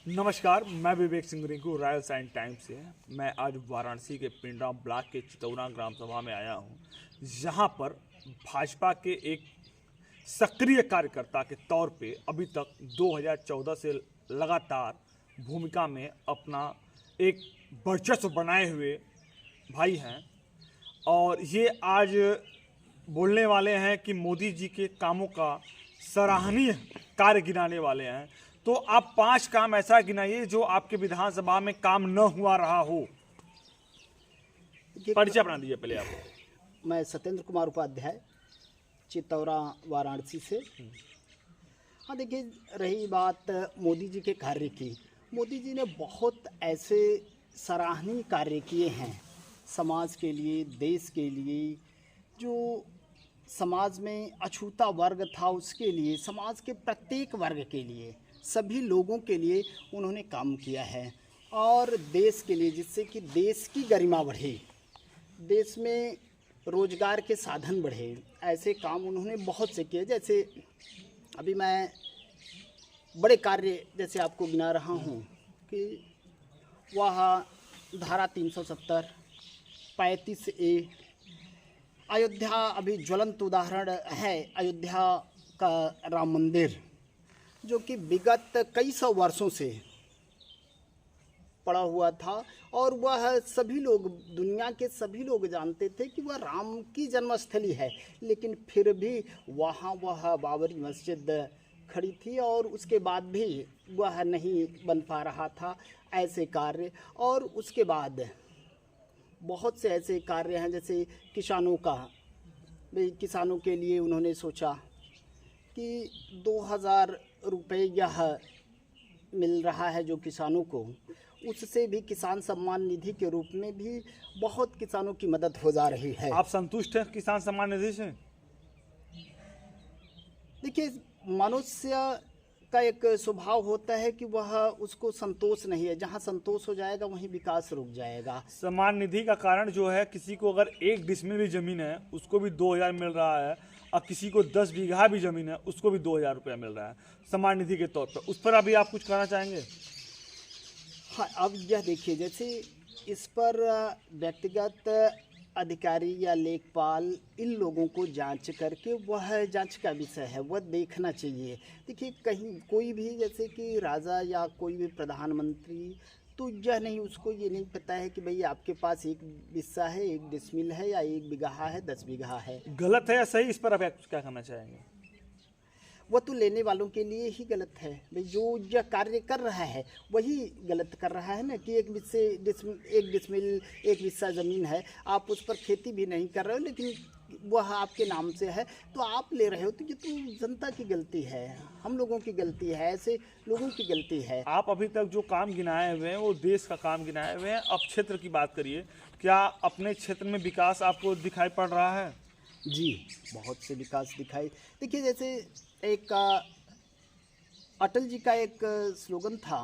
नमस्कार, मैं Vivek Singh Rinku royal sign times से। मैं आज वाराणसी के पिंडरा ब्लॉक के चितौरा ग्राम सभा में आया हूं, जहां पर भाजपा के एक सक्रिय कार्यकर्ता के तौर पे अभी तक 2014 से लगातार भूमिका में अपना एक वर्चस्व बनाए हुए भाई हैं और ये आज बोलने वाले हैं कि मोदी जी के कामों का सराहनीय कार्य गिनाने वाले हैं। तो आप 5 काम ऐसा गिनाइए जो आपके विधानसभा में काम न हुआ रहा हो। परिचय बना दीजिए पहले आप। मैं सत्येंद्र कुमार उपाध्याय, चितौरा वाराणसी से। हाँ, देखिए, रही बात मोदी जी के कार्य की, मोदी जी ने बहुत ऐसे सराहनीय कार्य किए हैं समाज के लिए, देश के लिए। जो समाज में अछूता वर्ग था उसके लिए, समाज के प्रत्येक वर्ग के लिए, सभी लोगों के लिए उन्होंने काम किया है और देश के लिए, जिससे कि देश की गरिमा बढ़े, देश में रोजगार के साधन बढ़े। ऐसे काम उन्होंने बहुत से किए। जैसे अभी मैं बड़े कार्य जैसे आपको गिना रहा हूँ कि वह धारा 370, 35A, अयोध्या अभी ज्वलंत उदाहरण है, अयोध्या का राम मंदिर, जो कि विगत कई सौ वर्षों से पड़ा हुआ था और वह सभी लोग, दुनिया के सभी लोग जानते थे कि वह राम की जन्मस्थली है, लेकिन फिर भी वहाँ वह बाबरी मस्जिद खड़ी थी और उसके बाद भी वह नहीं बन पा रहा था। ऐसे कार्य, और उसके बाद बहुत से ऐसे कार्य हैं, जैसे किसानों का, भाई किसानों के लिए उन्होंने सोचा कि 2000 रुपये यह मिल रहा है जो किसानों को, उससे भी किसान सम्मान निधि के रूप में भी बहुत किसानों की मदद हो जा रही है। आप संतुष्ट हैं किसान सम्मान निधि से? देखिए, मनुष्य का एक स्वभाव होता है कि वह, उसको संतोष नहीं है, जहाँ संतोष हो जाएगा वहीं विकास रुक जाएगा। सम्मान निधि का कारण जो है, किसी को अगर 1 डिसमिल भी जमीन है उसको भी 2000 मिल रहा है और किसी को 10 बीघा भी जमीन है उसको भी 2000 रुपया मिल रहा है सम्मान निधि के तौर पर। उस पर अभी आप कुछ कहना चाहेंगे? हाँ, अब यह देखिए, जैसे इस पर व्यक्तिगत अधिकारी या लेखपाल, इन लोगों को जांच करके, वह जांच का विषय है, वह देखना चाहिए। देखिए, कहीं कोई भी, जैसे कि राजा या कोई भी प्रधानमंत्री, तो यह नहीं, उसको ये नहीं पता है कि भाई आपके पास 1 बिस्सा है, 1 डिसमिल है, या 1 बीघा है, 10 बीघा है। गलत है या सही, इस पर आप क्या कहना चाहेंगे? वह तो लेने वालों के लिए ही गलत है। भाई जो यह कार्य कर रहा है वही गलत कर रहा है ना, कि 1 डिसमिल 1 बिस्सा ज़मीन है, आप उस पर खेती भी नहीं कर रहे हो, लेकिन वह आपके नाम से है तो आप ले रहे हो। तो ये तो जनता की गलती है, हम लोगों की गलती है, ऐसे लोगों की गलती है। आप अभी तक जो काम गिनाए हुए हैं वो देश का काम गिनाए हुए हैं। अब क्षेत्र की बात करिए, क्या अपने क्षेत्र में विकास आपको दिखाई पड़ रहा है? जी, बहुत से विकास दिखाई। देखिए, जैसे एक अटल जी का एक स्लोगन था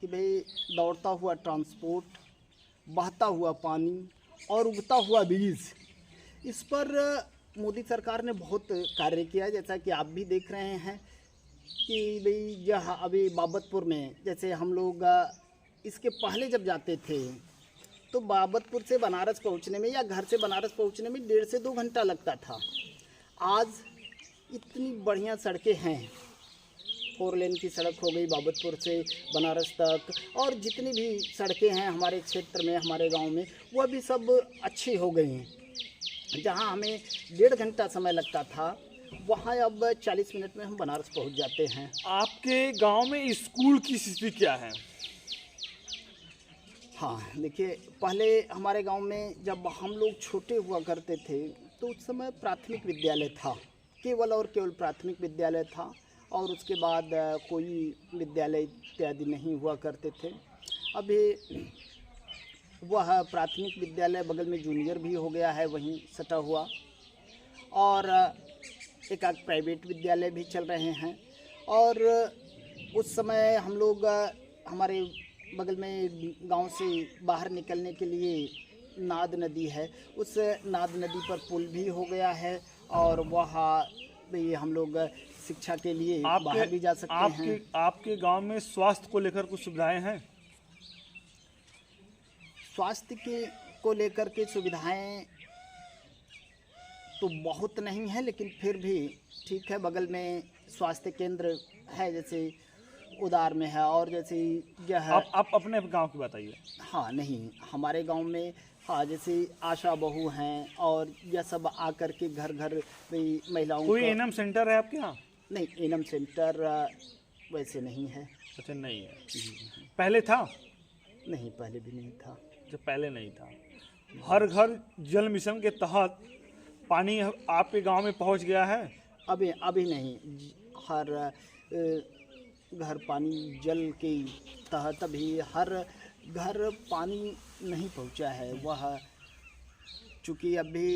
कि भाई, दौड़ता हुआ ट्रांसपोर्ट, बहता हुआ पानी और उगता हुआ बीज। इस पर मोदी सरकार ने बहुत कार्य किया, जैसा कि आप भी देख रहे हैं कि भाई यह अभी बाबतपुर में, जैसे हम लोग इसके पहले जब जाते थे तो बाबतपुर से बनारस पहुंचने में, या घर से बनारस पहुंचने में 1.5 से 2 घंटा लगता था। आज इतनी बढ़िया सड़कें हैं, 4 लेन की सड़क हो गई बाबतपुर से बनारस तक, और जितनी भी सड़कें हैं हमारे क्षेत्र में, हमारे गांव में, वह भी सब अच्छी हो गई हैं। जहां हमें 1.5 घंटा समय लगता था, वहां अब 40 मिनट में हम बनारस पहुंच जाते हैं। आपके गांव में स्कूल की स्थिति क्या है? हाँ, देखिए, पहले हमारे गांव में जब हम लोग छोटे हुआ करते थे तो उस समय प्राथमिक विद्यालय था, केवल और केवल प्राथमिक विद्यालय था, और उसके बाद कोई विद्यालय इत्यादि नहीं हुआ करते थे। अभी वह प्राथमिक विद्यालय बगल में जूनियर भी हो गया है, वहीं सटा हुआ, और एक आध प्राइवेट विद्यालय भी चल रहे हैं। और उस समय हम लोग, हमारे बगल में गांव से बाहर निकलने के लिए नाद नदी है, उस नाद नदी पर पुल भी हो गया है, और वहाँ भी हम लोग शिक्षा के लिए बाहर भी जा सकते हैं। आपके गांव में स्वास्थ्य को लेकर कुछ सुविधाएं हैं? स्वास्थ्य को लेकर के सुविधाएं तो बहुत नहीं है, लेकिन फिर भी ठीक है। बगल में स्वास्थ्य केंद्र है, जैसे उदार में है, और जैसे यह आप अपने गांव की बताइए। हाँ, नहीं, हमारे गांव में हाँ, जैसे आशा बहू हैं और यह सब आकर के घर घर भी महिलाओं कोई का। एनएम सेंटर है आपके यहाँ? नहीं, एनएम सेंटर वैसे नहीं है। अच्छा, नहीं है। पहले था? नहीं, पहले भी नहीं था। जब पहले नहीं था, हर घर जल मिशन के तहत पानी आपके गांव में पहुंच गया है? अभी नहीं। हर घर पानी जल के तहत अभी हर घर पानी नहीं पहुंचा है। वह चूँकि अभी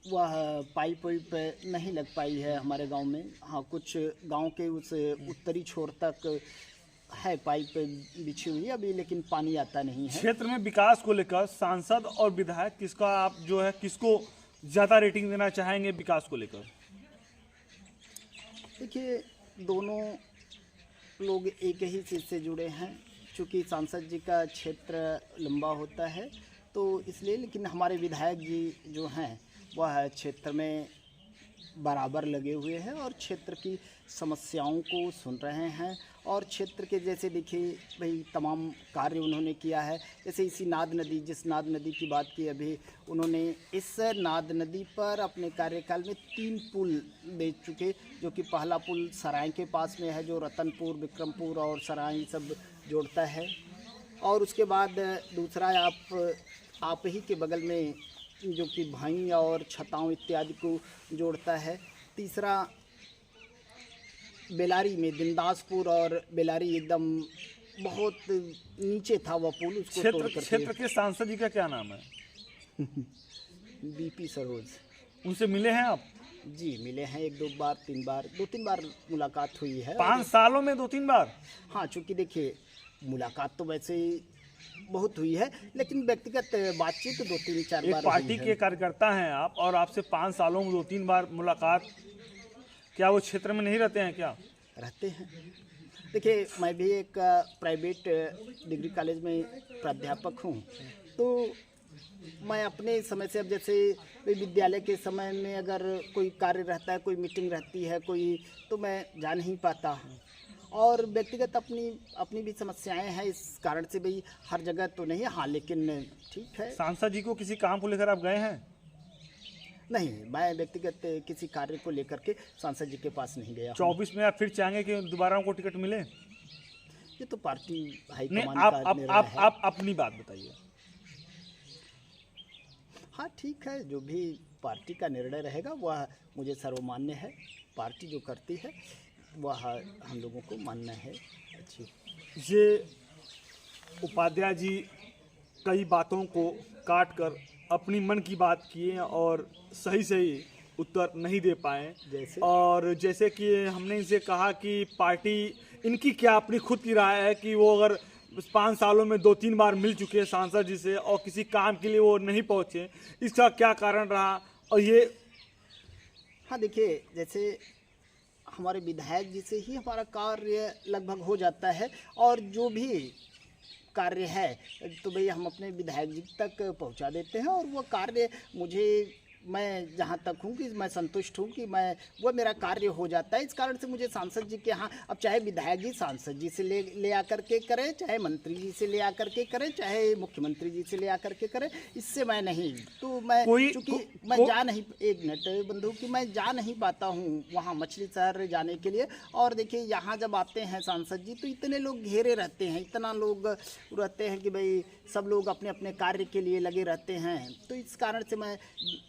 वह पाइप नहीं लग पाई है हमारे गांव में। हाँ, कुछ गांव के उस उत्तरी छोर तक है पाइप बिछी हुई अभी, लेकिन पानी आता नहीं है। क्षेत्र में विकास को लेकर सांसद और विधायक किसका आप जो है किसको ज़्यादा रेटिंग देना चाहेंगे विकास को लेकर? देखिए, दोनों लोग एक ही चीज़ से जुड़े हैं, चूँकि सांसद जी का क्षेत्र लंबा होता है तो इसलिए। लेकिन हमारे विधायक जी जो हैं वह क्षेत्र में बराबर लगे हुए हैं और क्षेत्र की समस्याओं को सुन रहे हैं। और क्षेत्र के जैसे देखिए भाई तमाम कार्य उन्होंने किया है। जैसे इसी नाद नदी, जिस नाद नदी की बात की अभी, उन्होंने इस नाद नदी पर अपने कार्यकाल में 3 पुल दे चुके, जो कि पहला पुल सराय के पास में है, जो रतनपुर, विक्रमपुर और सराय सब जोड़ता है। और उसके बाद दूसरा आप ही के बगल में जो कि भाई और छताओं इत्यादि को जोड़ता है। तीसरा बेलारी में दिनदासपुर और बेलारी एकदम बहुत नीचे था वह पुल, उसको तोड़ करके। क्षेत्र के सांसद जी का क्या नाम है? बीपी सरोज। उनसे मिले हैं आप? जी, मिले हैं 1-2 बार, 2-3 बार मुलाकात हुई है। 5 सालों में 2-3 बार? हाँ, चूँकि देखिए मुलाकात तो वैसे बहुत हुई है, लेकिन व्यक्तिगत बातचीत 2-3-4 बार एक पार्टी के कार्यकर्ता हैं आप और आपसे 5 सालों में 2-3 बार मुलाकात, क्या वो क्षेत्र में नहीं रहते हैं क्या? रहते हैं। देखिए, मैं भी एक प्राइवेट डिग्री कॉलेज में प्राध्यापक हूँ, तो मैं अपने समय से, अब जैसे विद्यालय के समय में अगर कोई कार्य रहता है, कोई मीटिंग रहती है कोई, तो मैं जा नहीं पाता। और व्यक्तिगत अपनी भी समस्याएं हैं, इस कारण से भाई हर जगह तो नहीं। हाँ, लेकिन ठीक है। सांसद जी को किसी काम को लेकर आप गए हैं? नहीं, मैं व्यक्तिगत किसी कार्य को लेकर के सांसद जी के पास नहीं गया। 24 में आप फिर चाहेंगे कि दोबारा उनको टिकट मिले? ये तो पार्टी हाईकमान का निर्णय है। आप अपनी बात बताइए। हाँ, ठीक है, जो भी पार्टी का निर्णय रहेगा वह मुझे सर्वमान्य है। पार्टी जो करती है वह हम लोगों को मानना है। अच्छी ये उपाध्याय जी कई बातों को काट कर अपनी मन की बात किए और सही उत्तर नहीं दे पाए। जैसे कि हमने इनसे कहा कि पार्टी, इनकी क्या अपनी खुद की राय है कि वो अगर 5 सालों में 2-3 बार मिल चुके हैं सांसद जी से और किसी काम के लिए वो नहीं पहुंचे, इसका क्या कारण रहा? और ये हाँ, देखिए, जैसे हमारे विधायक जी से ही हमारा कार्य लगभग हो जाता है, और जो भी कार्य है तो भाई हम अपने विधायक जी तक पहुंचा देते हैं। और वो कार्य मैं जहाँ तक हूँ कि मैं संतुष्ट हूँ कि वो मेरा कार्य हो जाता है। इस कारण से मुझे सांसद जी के यहाँ, अब चाहे विधायक जी सांसद जी से ले आकर के करें, चाहे मंत्री जी से ले आकर के करें, चाहे मुख्यमंत्री जी से ले आकर के करें, इससे मैं नहीं, तो मैं चूँकि मैं जा नहीं, एक मिनट बंधु, कि मैं जा नहीं पाता हूँ वहाँ मछली शहर जाने के लिए। और देखिए, यहाँ जब आते हैं सांसद जी तो इतने लोग घेरे रहते हैं, इतना लोग रहते हैं कि भाई सब लोग अपने अपने कार्य के लिए लगे रहते हैं। तो इस कारण से मैं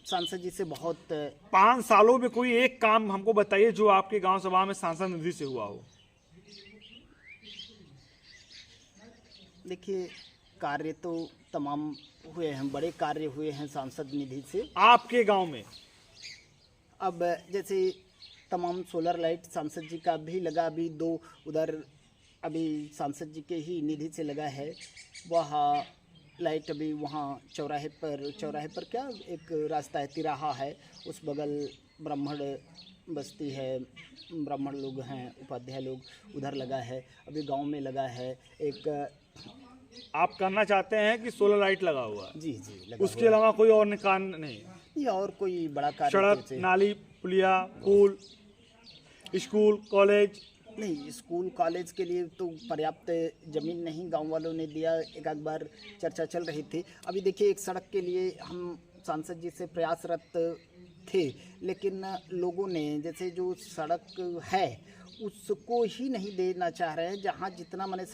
सांसद जी से बहुत। 5 सालों में कोई एक काम हमको बताइए जो आपके गांव सभा में सांसद निधि से हुआ हो। देखिए, कार्य तो तमाम हुए हैं, बड़े कार्य हुए हैं सांसद निधि से आपके गांव में। अब जैसे तमाम सोलर लाइट सांसद जी का भी लगा, अभी 2 उधर अभी सांसद जी के ही निधि से लगा है। वह लाइट अभी वहाँ चौराहे पर क्या एक रास्ता है, तिराहा है, उस बगल ब्राह्मण बस्ती है, ब्राह्मण लोग हैं, उपाध्याय लोग, उधर लगा है। अभी गांव में लगा है एक। आप करना चाहते हैं कि सोलर लाइट लगा हुआ है, जी जी लगा उसके हुआ अलावा कोई और निकाल नहीं? है। ये और कोई बड़ा कार्य सड़क, जैसे- नाली, पुलिया, पुल, स्कूल, कॉलेज? नहीं, स्कूल कॉलेज के लिए तो पर्याप्त ज़मीन नहीं गांव वालों ने दिया। एक आध बार चर्चा चल रही थी। अभी देखिए, एक सड़क के लिए हम सांसद जी से प्रयासरत थे, लेकिन लोगों ने जैसे जो सड़क है उसको ही नहीं देना चाह रहे हैं। जहां जितना मैंने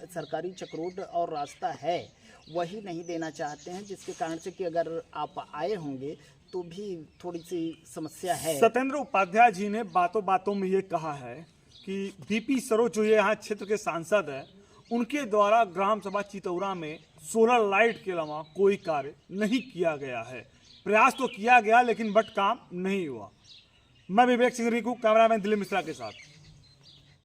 सरकारी चक्रोड और रास्ता है वही नहीं देना चाहते हैं, जिसके कारण से कि अगर आप आए होंगे तो भी थोड़ी सी समस्या है। सत्येंद्र उपाध्याय जी ने बातों बातों में ये कहा है कि बीपी सरोज जो ये यहाँ क्षेत्र के सांसद है, उनके द्वारा ग्राम सभा चितौरा में सोलर लाइट के अलावा कोई कार्य नहीं किया गया है। प्रयास तो किया गया लेकिन बट काम नहीं हुआ। मैं विवेक सिंह रिंकू, कैमरामैन दिलीप मिश्रा के साथ।